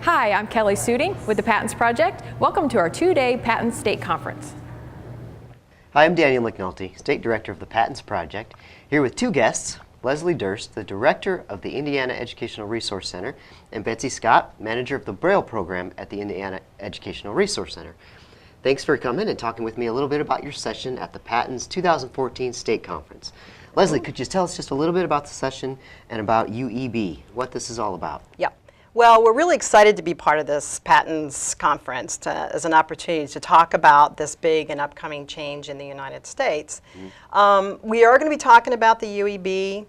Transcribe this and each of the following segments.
Hi, I'm Kelly Suding with the PATINS Project. Welcome to our two-day PATINS State Conference. Hi, I'm Daniel McNulty, State Director of the PATINS Project, here with two guests, Leslie Durst, the Director of the Indiana Educational Resource Center, and Betsy Scott, Manager of the Braille Program at the Indiana Educational Resource Center. Thanks for coming and talking with me a little bit about your session at the PATINS 2014 State Conference. Leslie, could you tell us just a little bit about the session and about UEB, what this is all about? Yep. Well, we're really excited to be part of this PATINS conference as an opportunity to talk about this big and upcoming change in the United States. We are going to be talking about the UEB,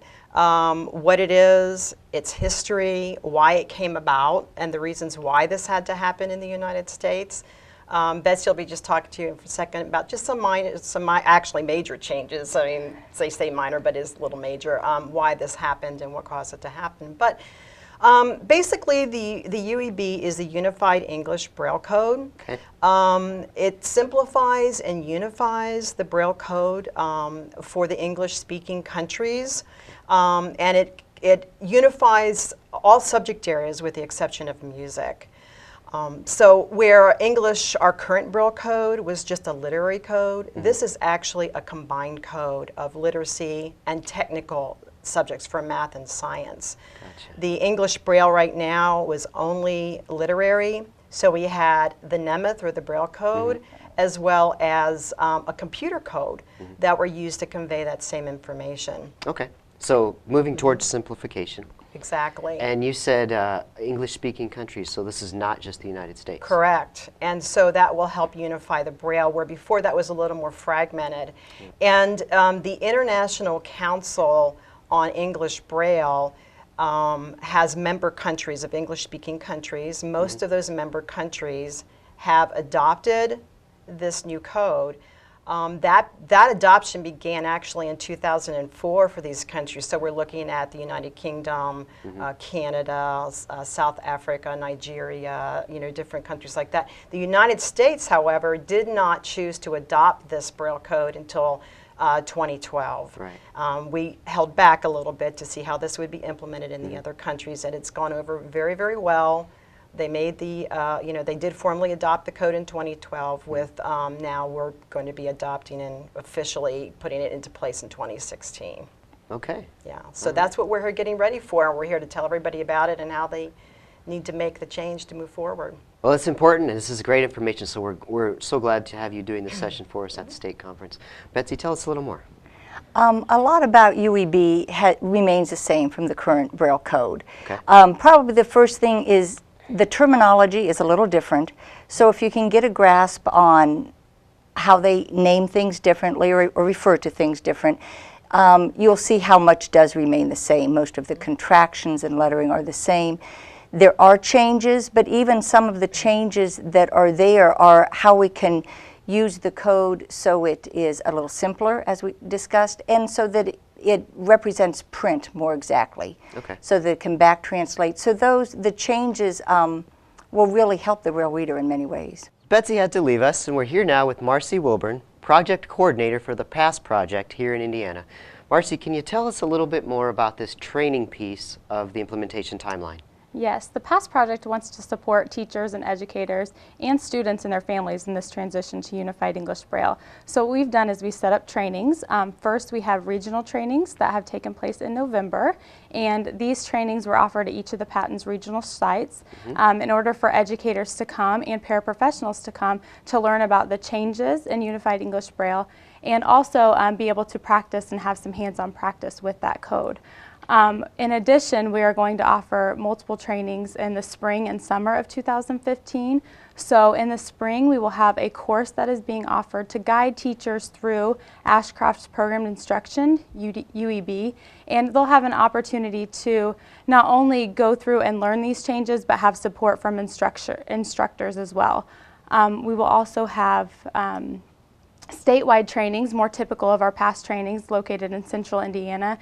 what it is, its history, why it came about, and the reasons why this had to happen in the United States. Betsy will be just talking to you for a second about just some actually major changes. I mean, they say minor, but it's a little major, why this happened and what caused it to happen. But basically, the UEB is the Unified English Braille Code. Okay. It simplifies and unifies the Braille Code for the English-speaking countries, and it unifies all subject areas with the exception of music. So where English, our current Braille code, was just a literary code, this is actually a combined code of literacy and technical subjects for math and science. Gotcha. The English Braille right now was only literary, so we had the Nemeth or the Braille code, as well as a computer code that were used to convey that same information. Okay, so moving towards simplification. Exactly. And you said English-speaking countries, so this is not just the United States. Correct. And so that will help unify the Braille, where before that was a little more fragmented. And the International Council on English Braille has member countries of English-speaking countries. Most of those member countries have adopted this new code. That adoption began actually in 2004 for these countries. So we're looking at the United Kingdom, Canada, South Africa, Nigeria, different countries like that. The United States, however, did not choose to adopt this Braille code until 2012. Right. We held back a little bit to see how this would be implemented in the other countries, and it's gone over very, very well. They made the, they did formally adopt the code in 2012 with, now we're going to be adopting and officially putting it into place in 2016. Okay. Yeah, so that's what we're here getting ready for. We're here to tell everybody about it and how they need to make the change to move forward. Well, it's important, and this is great information, so we're so glad to have you doing this session for us at the state conference. Betsy, tell us a little more. A lot about UEB remains the same from the current Braille code. Okay. Probably the first thing is the terminology is a little different, so if you can get a grasp on how they name things differently or refer to things different, you'll see how much does remain the same. Most of the contractions and lettering are the same. There are changes, but even some of the changes that are there are how we can use the code so it is a little simpler, as we discussed, and so that it represents print more exactly. Okay. So that it can back translate. So the changes will really help the Braille reader in many ways. Betsy had to leave us, and we're here now with Marcee Wilburn, Project Coordinator for the PASS project here in Indiana. Marcee, can you tell us a little bit more about this training piece of the implementation timeline? Yes, the PASS project wants to support teachers and educators and students and their families in this transition to Unified English Braille. So what we've done is we set up trainings. First, we have regional trainings that have taken place in November, and these trainings were offered at each of the PATINS regional sites in order for educators to come and paraprofessionals to come to learn about the changes in Unified English Braille and also be able to practice and have some hands-on practice with that code. In addition, we are going to offer multiple trainings in the spring and summer of 2015. So in the spring, we will have a course that is being offered to guide teachers through Ashcroft's Programmed Instruction, UEB, and they'll have an opportunity to not only go through and learn these changes, but have support from instructors as well. We will also have statewide trainings, more typical of our past trainings located in central Indiana,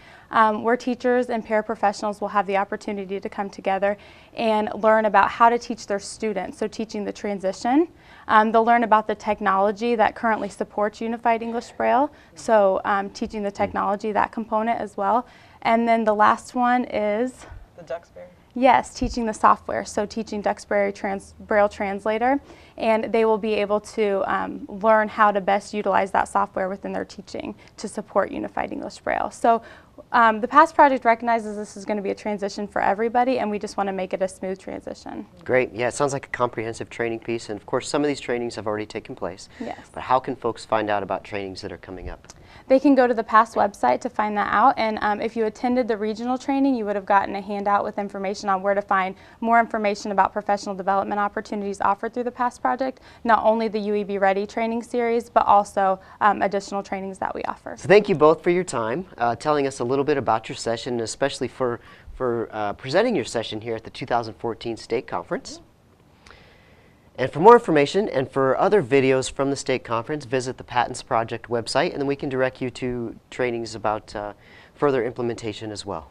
where teachers and paraprofessionals will have the opportunity to come together and learn about how to teach their students, so teaching the transition. They'll learn about the technology that currently supports Unified English Braille, so teaching the technology, that component as well. And then the last one is? The Duxbury. Yes, teaching the software, so teaching Duxbury Braille Translator, and they will be able to learn how to best utilize that software within their teaching to support Unified English Braille. So the PATINS project recognizes this is going to be a transition for everybody, and we just want to make it a smooth transition. Great. Yeah, it sounds like a comprehensive training piece, and of course some of these trainings have already taken place. Yes. But how can folks find out about trainings that are coming up? They can go to the PATINS website to find that out, and if you attended the regional training, you would have gotten a handout with information on where to find more information about professional development opportunities offered through the PATINS project, not only the UEB Ready training series, but also additional trainings that we offer. So thank you both for your time, telling us a little bit about your session, and especially for presenting your session here at the 2014 State Conference. And for more information and for other videos from the State Conference, visit the PATINS Project website, and then we can direct you to trainings about further implementation as well.